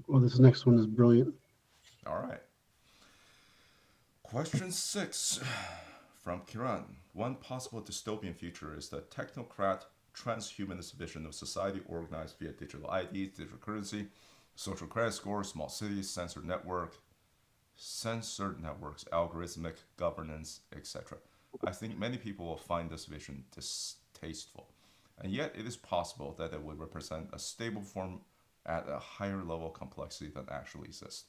Well, this next one is brilliant. All right. Question 6 from Kiran. One possible dystopian future is the technocrat transhumanist vision of society organized via digital IDs, digital currency, social credit scores, small cities, censored networks, algorithmic governance, etc. I think many people will find this vision distasteful, and yet it is possible that it would represent a stable form at a higher level of complexity than actually exists,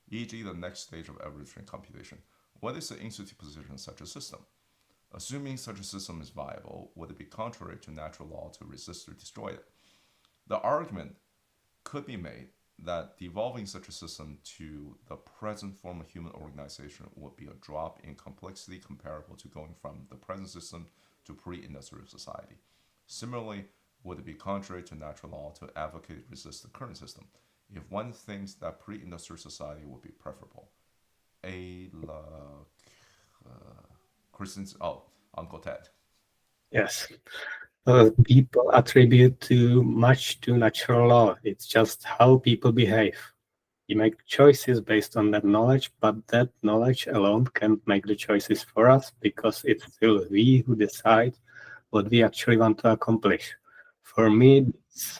e.g., the next stage of evolutionary computation. What is the institute position in such a system? Assuming such a system is viable, would it be contrary to natural law to resist or destroy it? The argument could be made that devolving such a system to the present form of human organization would be a drop in complexity comparable to going from the present system to pre-industrial society. Similarly, would it be contrary to natural law to advocate resist the current system if one thinks that pre-industrial society would be preferable? A la Christians. Oh, Uncle Ted. Yes. People attribute too much to natural law. It's just how people behave. We make choices based on that knowledge, but that knowledge alone can't make the choices for us because it's still we who decide what we actually want to accomplish. For me, this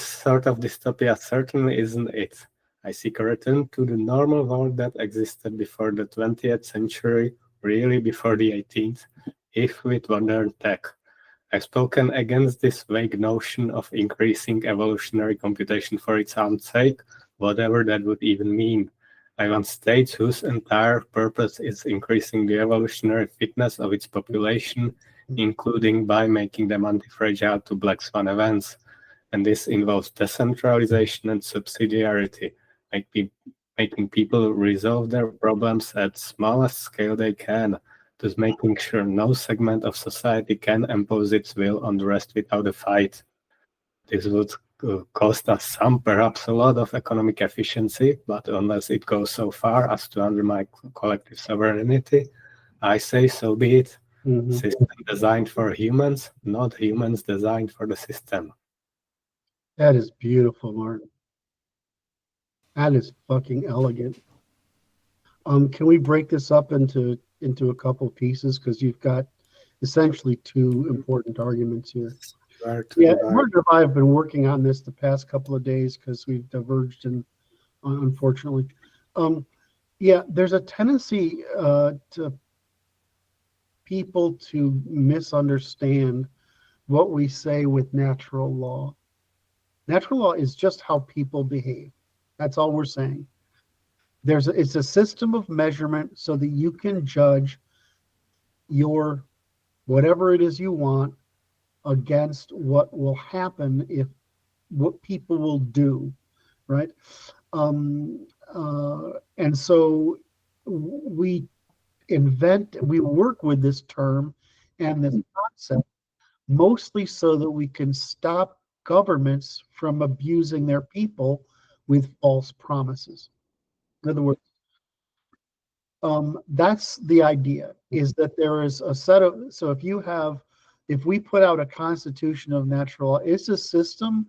sort of dystopia certainly isn't it. I seek a return to the normal world that existed before the 20th century, really before the 18th, if with modern tech. I've spoken against this vague notion of increasing evolutionary computation for its own sake, whatever that would even mean. I want states whose entire purpose is increasing the evolutionary fitness of its population, including by making them anti-fragile to black swan events. And this involves decentralization and subsidiarity, making people resolve their problems at smallest scale they can, thus making sure no segment of society can impose its will on the rest without a fight. This would cost us some, perhaps a lot of economic efficiency, but unless it goes so far as to undermine collective sovereignty, I say so be it. System designed for humans, not humans designed for the system. That is beautiful, Martin. That is fucking elegant. Can we break this up into a couple pieces because you've got essentially two important arguments here. Yeah, Martin and I have been working on this the past couple of days because we've diverged, and unfortunately, yeah, there's a tendency to people to misunderstand what we say with natural law. Natural law is just how people behave. That's all we're saying. It's a system of measurement so that you can judge your whatever it is you want against what will happen if what people will do, right? And so we work with this term and this concept mostly so that we can stop governments from abusing their people with false promises. In other words, that's the idea, is that there is a set of, so if we put out a constitution of natural law, it's a system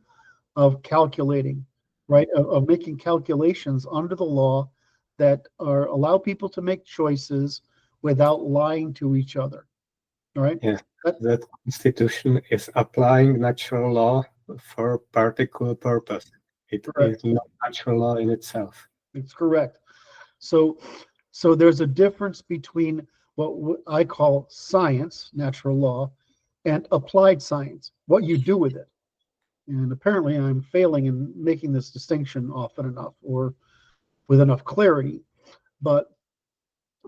of calculating, right, of making calculations under the law that allow people to make choices without lying to each other, all right? Yeah, that constitution is applying natural law for a particular purpose. It is not natural law in itself. It's correct. So there's a difference between what I call science, natural law, and applied science, what you do with it. And apparently I'm failing in making this distinction often enough or with enough clarity. But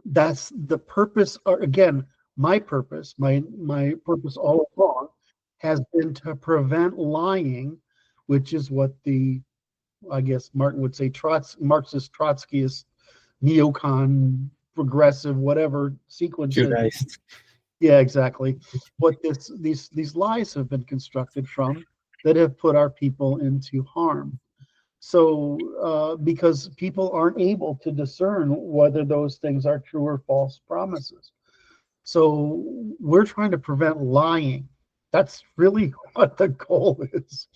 that's the purpose, or again, my purpose all along has been to prevent lying, which is what I guess Martin would say, Marxist Trotskyist neocon progressive whatever sequence. Yeah, exactly. What these lies have been constructed from that have put our people into harm. So because people aren't able to discern whether those things are true or false promises. So we're trying to prevent lying. That's really what the goal is.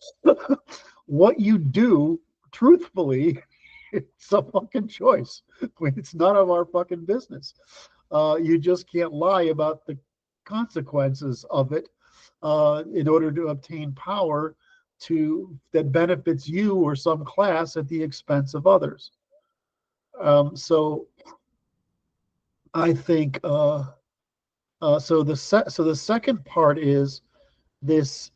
What you do, truthfully, it's a fucking choice. It's none of our fucking business. You just can't lie about the consequences of it in order to obtain power that benefits you or some class at the expense of others. So I think so the second part is this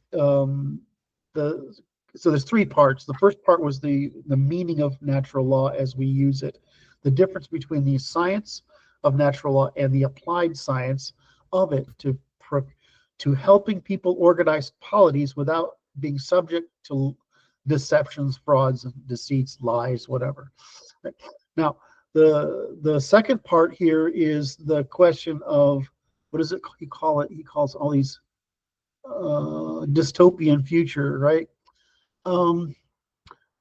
so there's three parts. The first part was the meaning of natural law as we use it, the difference between the science of natural law and the applied science of it to helping people organize polities without being subject to deceptions, frauds, deceits, lies, whatever. Now, the second part here is the question of what does he call it? He calls all these dystopian future, right? You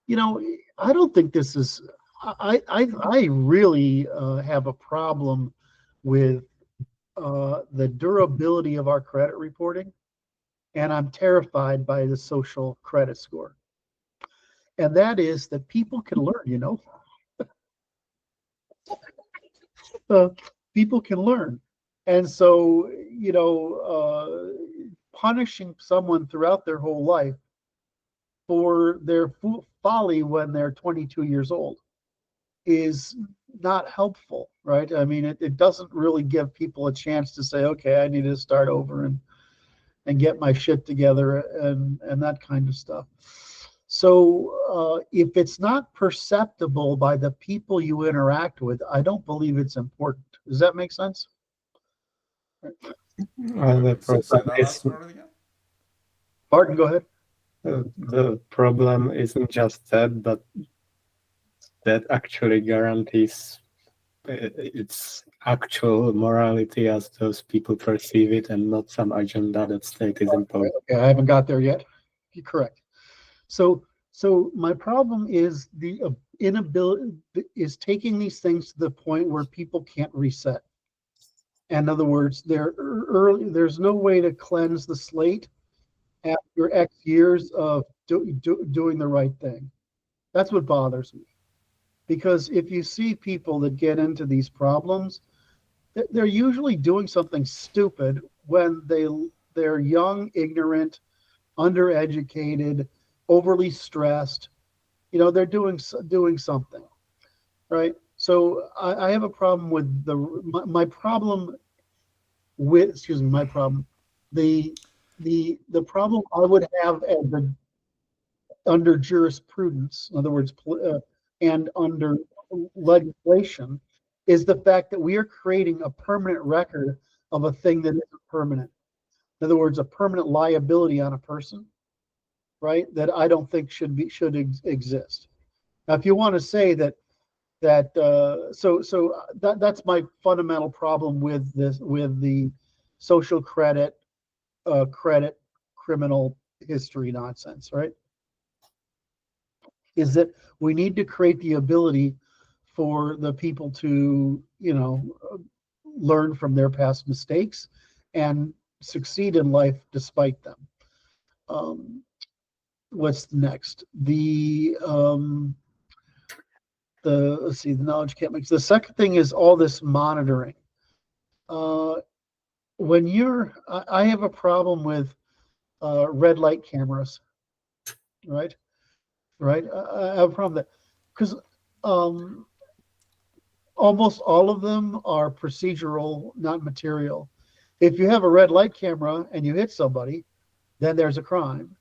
know, I don't think this is. I really have a problem with the durability of our credit reporting, and I'm terrified by the social credit score. And that is that people can learn. You know, people can learn, and so you know, punishing someone throughout their whole life for their folly when they're 22 years old is not helpful, right? I mean, it doesn't really give people a chance to say, okay, I need to start over and get my shit together and that kind of stuff. So if it's not perceptible by the people you interact with, I don't believe it's important. Does that make sense? The Say problem that is last part again. Martin, go ahead. the problem isn't just that, but that actually guarantees its actual morality as those people perceive it, and not some agenda that state is imposed. Okay, I haven't got there yet. You're correct. So my problem is the inability is taking these things to the point where people can't reset. In other words, there's no way to cleanse the slate after X years of doing the right thing. That's what bothers me. Because if you see people that get into these problems, they're usually doing something stupid when they're young, ignorant, undereducated, overly stressed. You know, they're doing something, right? So I have a problem with my problem with my problem. The problem I would have under jurisprudence, in other words, and under legislation, is the fact that we are creating a permanent record of a thing that isn't permanent. In other words, a permanent liability on a person, right? That I don't think should exist. Now, if you want to say that's my fundamental problem with the social credit criminal history nonsense, right? Is that we need to create the ability for the people to, you know, learn from their past mistakes and succeed in life despite them. What's next? Let's see, the knowledge can't mix. The second thing is all this monitoring. I have a problem with red light cameras, right? Right? I have a problem with that because almost all of them are procedural, not material. If you have a red light camera and you hit somebody, then there's a crime.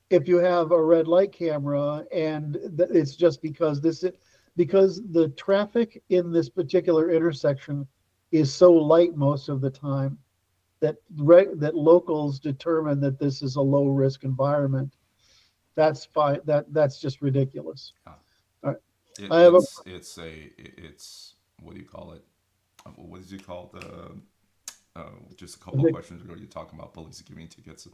If you have a red light camera and it's just because the traffic in this particular intersection is so light most of the time that locals determine that this is a low risk environment. That's fine. That's just ridiculous. All right. It's what do you call it? What did you call just a couple of questions ago? You're talking about police giving tickets.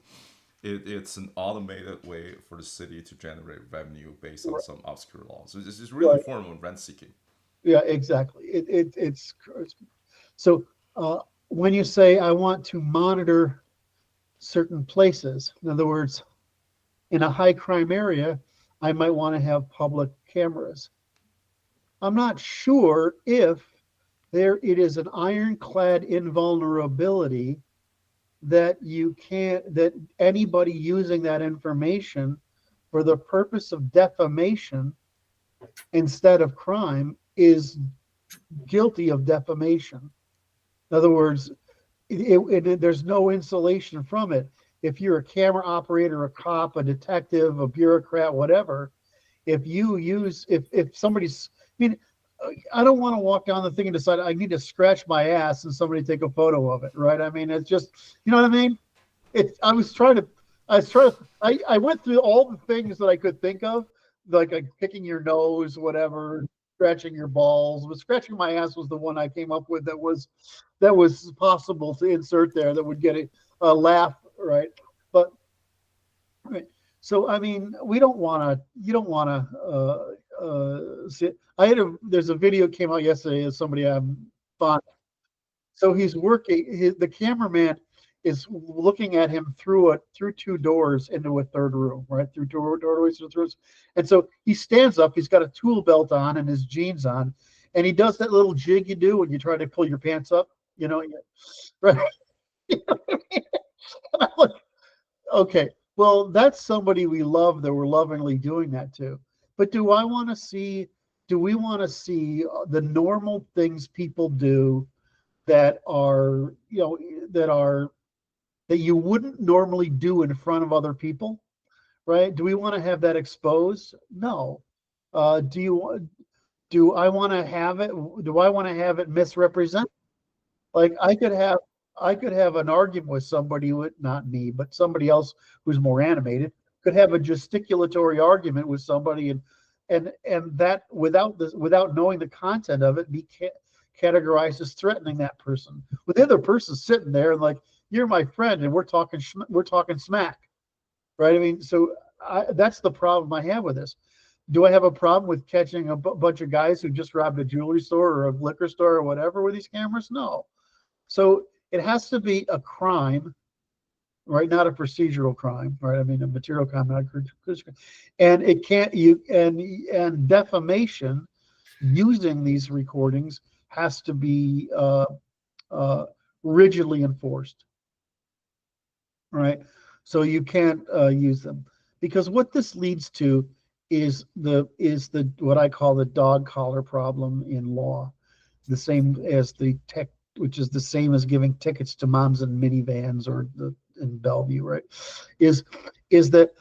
It's an automated way for the city to generate revenue based on some obscure laws. So it's really a form of rent seeking. Yeah, exactly. It's so when you say I want to monitor certain places. In other words, in a high crime area, I might want to have public cameras. I'm not sure if there it is an ironclad invulnerability that you can't that anybody using that information for the purpose of defamation instead of crime is guilty of defamation. In other words, there's no insulation from it. If you're a camera operator, a cop, a detective, a bureaucrat, whatever, if somebody's, I mean, I don't want to walk down the thing and decide I need to scratch my ass and somebody take a photo of it, right? I mean, it's just, you know what I mean? I went through all the things that I could think of, like picking your nose, whatever, scratching your balls. But scratching my ass was the one I came up with that was possible to insert there that would get a laugh, right? But right. So I mean, we don't want to. You don't want to sit. There's a video came out yesterday of somebody I'm fond. So he's working. The cameraman is looking at him through two doors into a third room, right? Through doorways to the rooms. And so he stands up. He's got a tool belt on and his jeans on, and he does that little jig you do when you try to pull your pants up. You know, right? And I'm like, okay, well, that's somebody we love that we're lovingly doing that to. But do I want to see? Do we want to see the normal things people do that are, that you wouldn't normally do in front of other people, right? Do we want to have that exposed? No. Do I want to have it? Do I want to have it misrepresented? Like I could have an argument with somebody with not me, but somebody else who's more animated could have a gesticulatory argument with somebody and that without knowing the content of it be categorized as threatening that person. With the other person sitting there and like you're my friend and we're talking smack, right? I mean, so that's the problem I have with this. Do I have a problem with catching a bunch of guys who just robbed a jewelry store or a liquor store or whatever with these cameras? No. So it has to be a crime, right? Not a procedural crime, right? I mean, a material crime, not a and it can't and defamation using these recordings has to be rigidly enforced, right? So you can't use them because what this leads to is the what I call the dog collar problem in law, the same as the tech, which is the same as giving tickets to moms in minivans or in Bellevue, right? Is that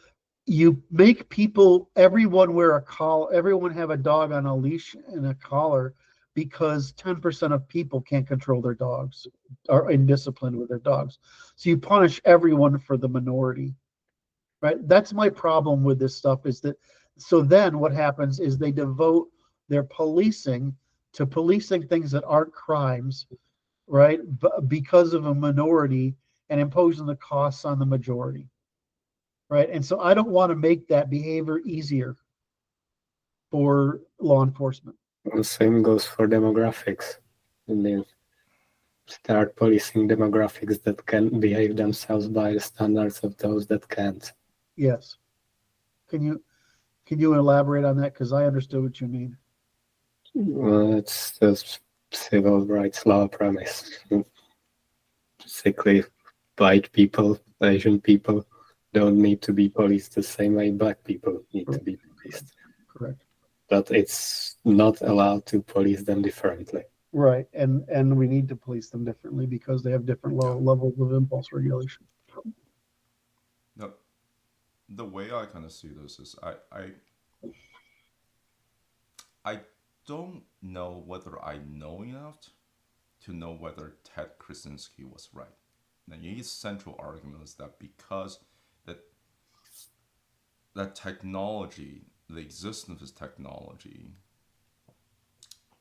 you make everyone wear a collar, everyone have a dog on a leash and a collar because 10% of people can't control their dogs, are indisciplined with their dogs. So you punish everyone for the minority, right? That's my problem with this stuff is that, so then what happens is they devote their policing to policing things that aren't crimes, right? Because of a minority and imposing the costs on the majority, right? And so I don't want to make that behavior easier for law enforcement. The same goes for demographics. And then start policing demographics that can behave themselves by the standards of those that can't. Yes. Can you elaborate on that? Because I understood what you mean. It's the civil rights law premise. Basically, white people, Asian people don't need to be policed the same way black people need to be policed. Correct. But it's not allowed to police them differently. Right. And we need to police them differently because they have different levels of impulse regulation. Now, the way I kind of see this is I don't know whether I know enough to know whether Ted Krasinski was right. Now, his central argument is that because that technology, the existence of this technology,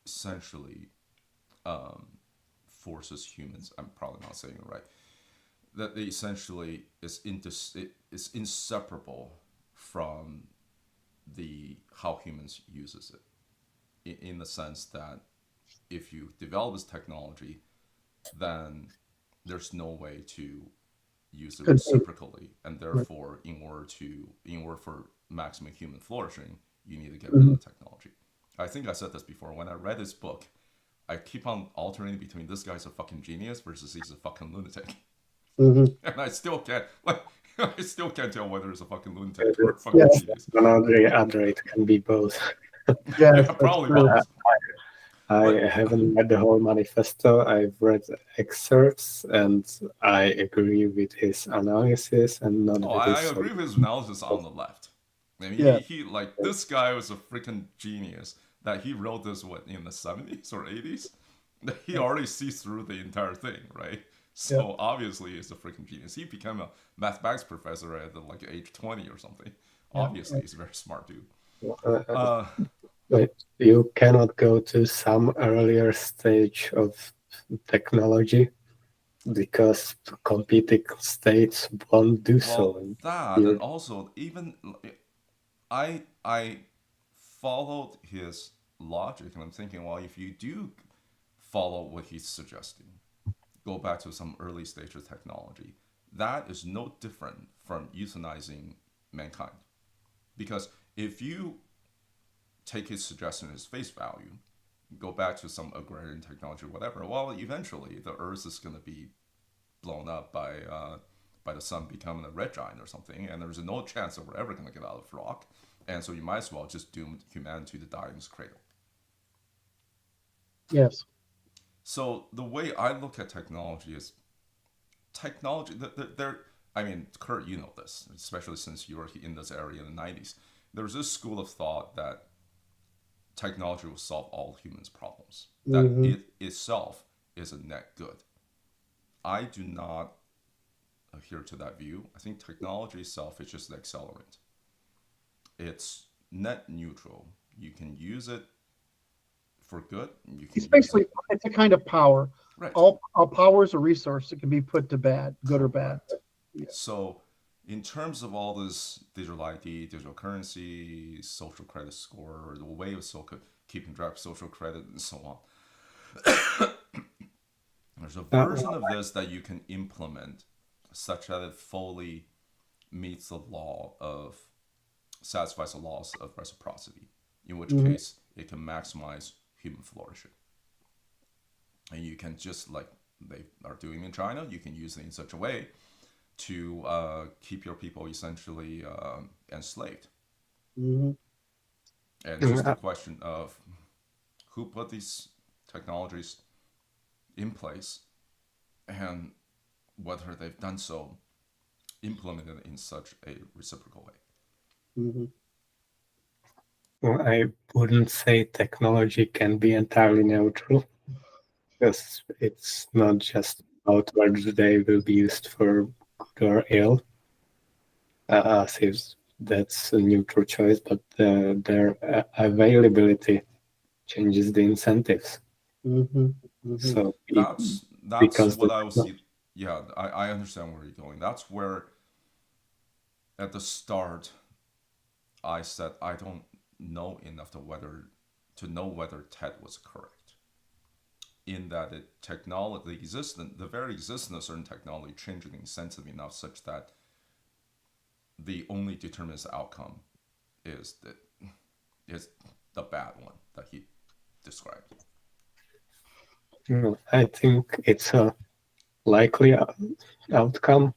essentially forces humans. I'm probably not saying it right. That they essentially is inseparable from how humans uses it. In the sense that if you develop this technology, then there's no way to use it Could be. reciprocally, and therefore, in order for maximum human flourishing, you need to get rid of the technology. I think I said this before. When I read this book, I keep on alternating between this guy's a fucking genius versus he's a fucking lunatic, and I still can't I still can't tell whether it's a fucking lunatic or a fucking genius. Other it can be both. Yes, Yeah, probably true. both. I But- haven't read the whole manifesto. I've read excerpts, and I agree with his analysis and not Oh, with I his. agree with his analysis on the left. I mean, Yeah. he like this guy was a freaking genius that he wrote this in the 70s or 80s. He already sees through the entire thing, right? So obviously he's a freaking genius. He became a mathematics professor at like age 20 or something. Obviously he's a very smart dude. But you cannot go to some earlier stage of technology because competing states won't do so. Well, that and also even I followed his logic, and I'm thinking, well, if you do follow what he's suggesting, go back to some early stage of technology, that is no different from euthanizing mankind. Because if you take his suggestion as face value, go back to some agrarian technology or whatever, well, eventually the Earth is going to be blown up by the sun becoming a red giant or something, and there's no chance that we're ever going to get out of the rock. And so you might as well just doom humanity to die in its cradle. Yes. So the way I look at technology is technology. I mean, Curt, you know this, especially since you were in this area in the 90s. There's this school of thought that technology will solve all humans' problems. That it itself is a net good. I do not adhere to that view. I think technology itself is just an accelerant. It's net neutral. You can use it for good. You can It's basically it's a kind of power. Right. All power is a resource that can be put to bad, good or bad. Yeah. So in terms of all this digital ID, digital currency, social credit score, the way of keeping track of social credit and so on, there's a version of this that you can implement such that it fully meets the satisfies the laws of reciprocity, in which case it can maximize human flourishing. And you can just, like they are doing in China, you can use it in such a way to keep your people essentially enslaved. And just the question of who put these technologies in place and whether they've done so implemented in such a reciprocal way. Well, I wouldn't say technology can be entirely neutral, because it's not just about whether they will be used for good or ill, as if that's a neutral choice, but their availability changes the incentives. So that's because what I was see. Yeah, I understand where you're going. That's where at the start I said I don't know enough to know whether Ted was correct. In that the very existence of certain technology changing the incentive enough such that the only determines the outcome is the bad one that he described. I think it's a likely outcome,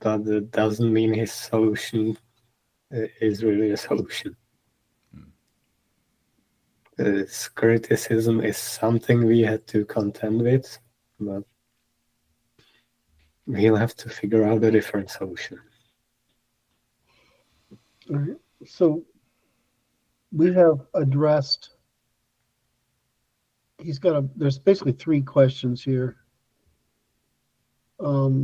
but it doesn't mean his solution is really a solution. This criticism is something we had to contend with, but we'll have to figure out a different solution. All right. So we have addressed. There's basically 3 questions here. Blah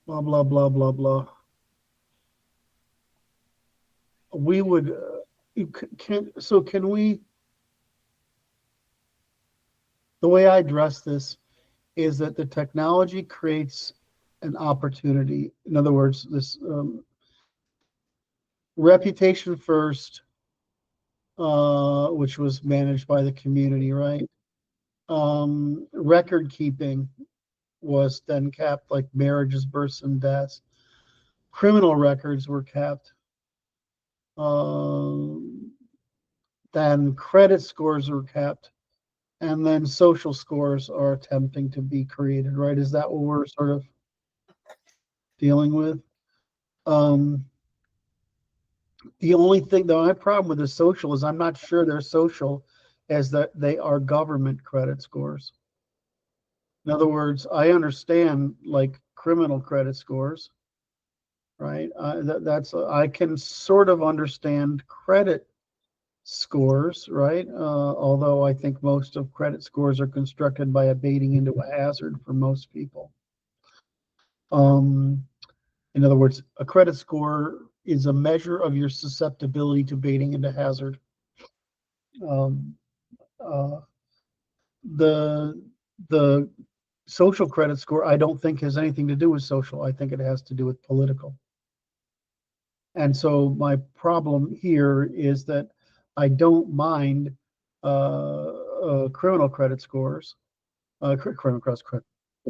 blah blah blah blah. We would can we? The way I address this is that the technology creates an opportunity. In other words, this reputation first, which was managed by the community, right? Record keeping, was then capped, like marriages, births, and deaths. Criminal records were kept. Then credit scores were kept. And then social scores are attempting to be created, right? Is that what we're sort of dealing with? The only thing, the only problem with the social is I'm not sure they're social as that they are government credit scores. In other words, I understand like criminal credit scores, right? I can sort of understand credit scores, right? Although I think most of credit scores are constructed by abating into a hazard for most people. In other words, a credit score is a measure of your susceptibility to baiting into hazard. Um, uh, the social credit score, I don't think has anything to do with social. I think it has to do with political. And so my problem here is that I don't mind criminal credit scores, criminal credit.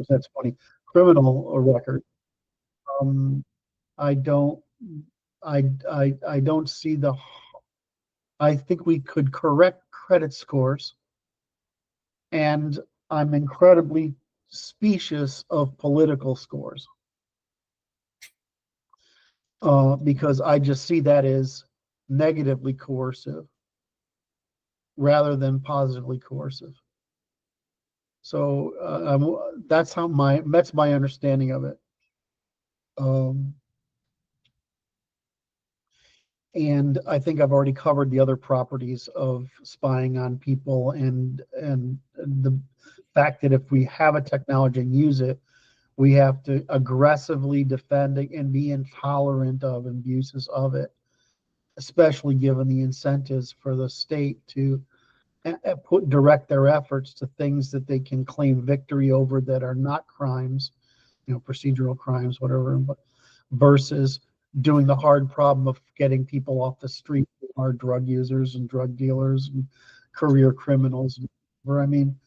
That's funny. Criminal record. I don't. I don't see the. I think we could correct credit scores, and I'm incredibly specious of political scores because I just see that as negatively coercive rather than positively coercive. So that's my understanding of it. And I think I've already covered the other properties of spying on people and the fact that if we have a technology and use it, we have to aggressively defend it and be intolerant of abuses of it, especially given the incentives for the state to direct their efforts to things that they can claim victory over that are not crimes, procedural crimes, whatever, versus doing the hard problem of getting people off the street who are drug users and drug dealers and career criminals. I mean,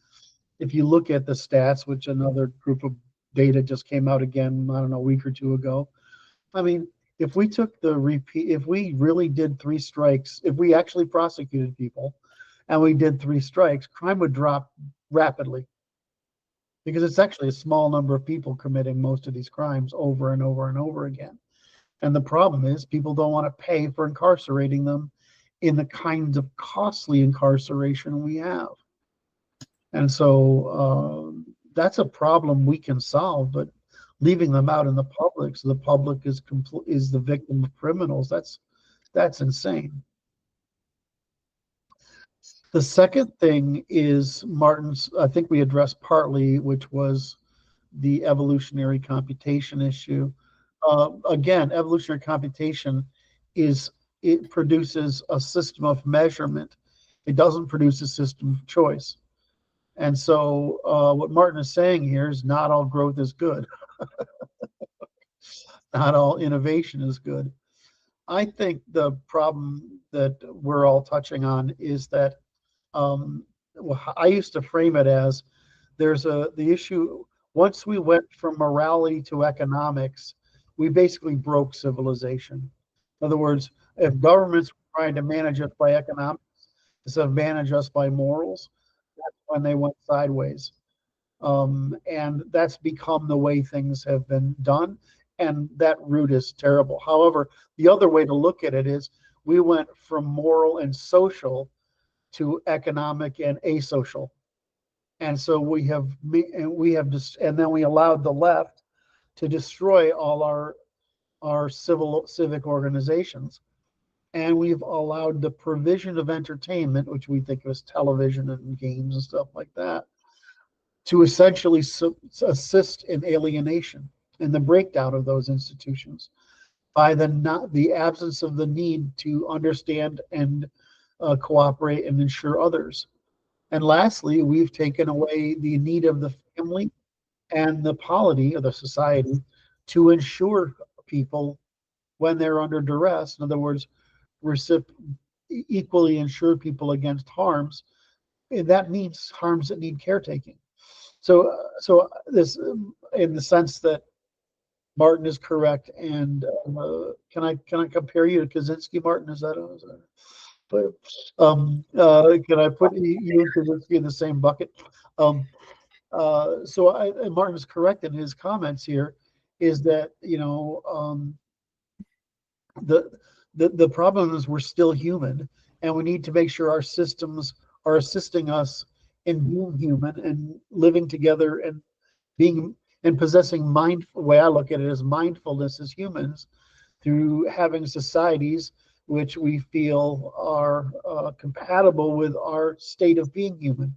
if you look at the stats, which another group of data just came out again, I don't know, a week or two ago. I mean, if we took if we really did 3 strikes, if we actually prosecuted people and we did 3 strikes, crime would drop rapidly because it's actually a small number of people committing most of these crimes over and over and over again. And the problem is people don't want to pay for incarcerating them in the kinds of costly incarceration we have. And so that's a problem we can solve, but leaving them out in the public so the public is the victim of criminals, that's insane. The second thing is Martin's, I think we addressed partly, which was the evolutionary computation issue. Again, evolutionary computation it produces a system of measurement. It doesn't produce a system of choice. And so what Martin is saying here is not all growth is good. Not all innovation is good. I think the problem that we're all touching on is that I used to frame it as the issue, once we went from morality to economics, we basically broke civilization. In other words, if governments were trying to manage us by economics instead of manage us by morals, that's when they went sideways. And that's become the way things have been done. And that route is terrible. However, the other way to look at it is we went from moral and social to economic and asocial. And so and then we allowed the left to destroy all our civic organizations. And we've allowed the provision of entertainment, which we think of as television and games and stuff like that, to essentially assist in alienation and the breakdown of those institutions by the absence of the need to understand and cooperate and ensure others. And lastly, we've taken away the need of the family and the polity of the society to ensure people when they're under duress. In other words, equally ensure people against harms. And that means harms that need caretaking. So this in the sense that Martin is correct. And can I compare you to Kaczynski, Martin? Is that but can I put you and Kaczynski in the same bucket? And Martin is correct in his comments here, is that the problem is we're still human, and we need to make sure our systems are assisting us in being human and living together and being and possessing mind. The way I look at it is mindfulness as humans through having societies which we feel are compatible with our state of being human.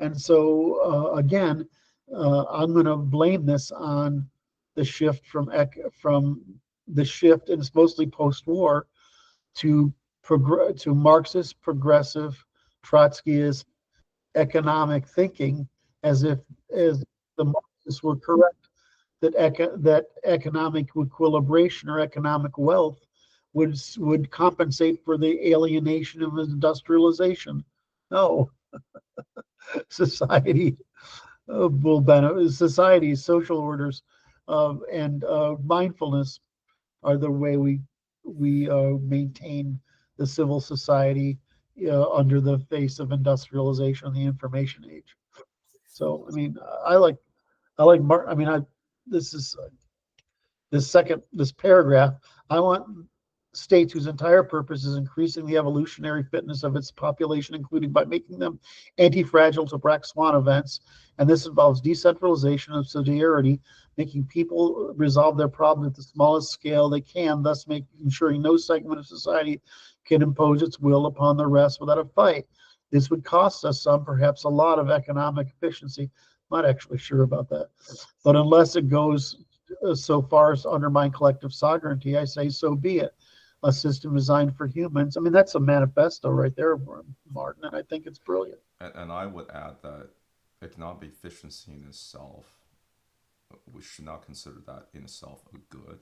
And so again, I'm going to blame this on the shift from the shift, and it's mostly post-war, to Marxist, progressive, Trotskyist economic thinking, as the Marxists were correct that economic equilibration or economic wealth would compensate for the alienation of industrialization. No, society will benefit. Society's social orders and mindfulness are the way we maintain the civil society under the face of industrialization and the information age. So, I mean, I like Mark. I mean, this paragraph. I want states whose entire purpose is increasing the evolutionary fitness of its population, including by making them anti-fragile to black swan events. And this involves decentralization of subsidiarity, making people resolve their problems at the smallest scale they can, thus ensuring no segment of society can impose its will upon the rest without a fight. This would cost us some, perhaps a lot, of economic efficiency. I'm not actually sure about that. But unless it goes so far as to undermine collective sovereignty, I say so be it. A system designed for humans. I mean, that's a manifesto right there, Martin, and I think it's brilliant. And I would add that economic efficiency in itself, we should not consider that in itself a good.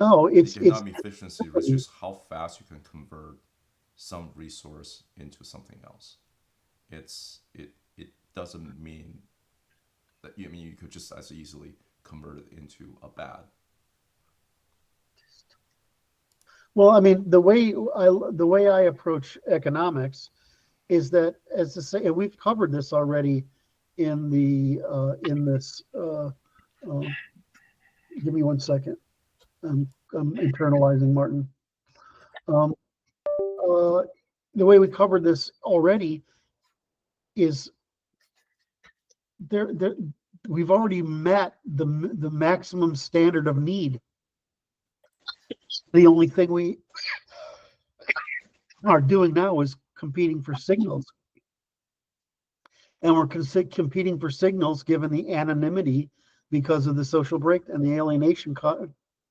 No, economic efficiency is just how fast you can convert some resource into something else. It doesn't mean that you could just as easily convert it into a bad. Well, I mean, the way I approach economics is that, as to say, and we've covered this already in this. Give me 1 second. I'm internalizing, Martin. The way we covered this already is we've already met the maximum standard of need. The only thing we are doing now is competing for signals. And we're competing for signals given the anonymity because of the social break and the alienation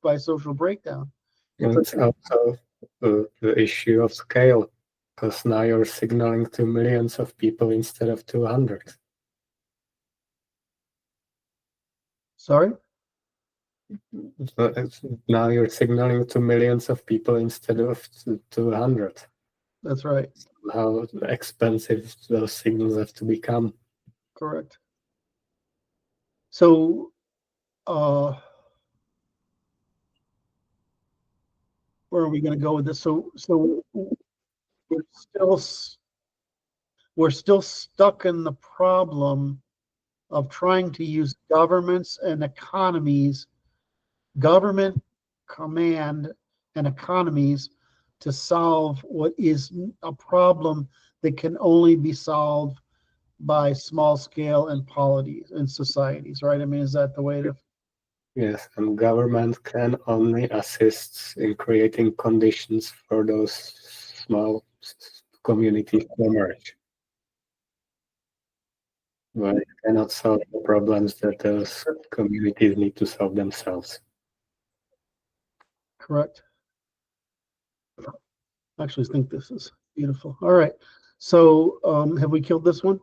by social breakdown. And it's also the issue of scale, because now you're signaling to millions of people instead of 200. Sorry? Now you're signaling to millions of people instead of 200. That's right. How expensive those signals have to become. Correct. So, where are we going to go with this? So we're still stuck in the problem of trying to use governments and economies, government command and economies, to solve what is a problem that can only be solved by small scale and polities and societies, right? I mean, is that the way to? Yes, and government can only assist in creating conditions for those small communities to emerge. But it cannot solve the problems that those communities need to solve themselves. Correct. I actually think this is beautiful. All right. So have we killed this one?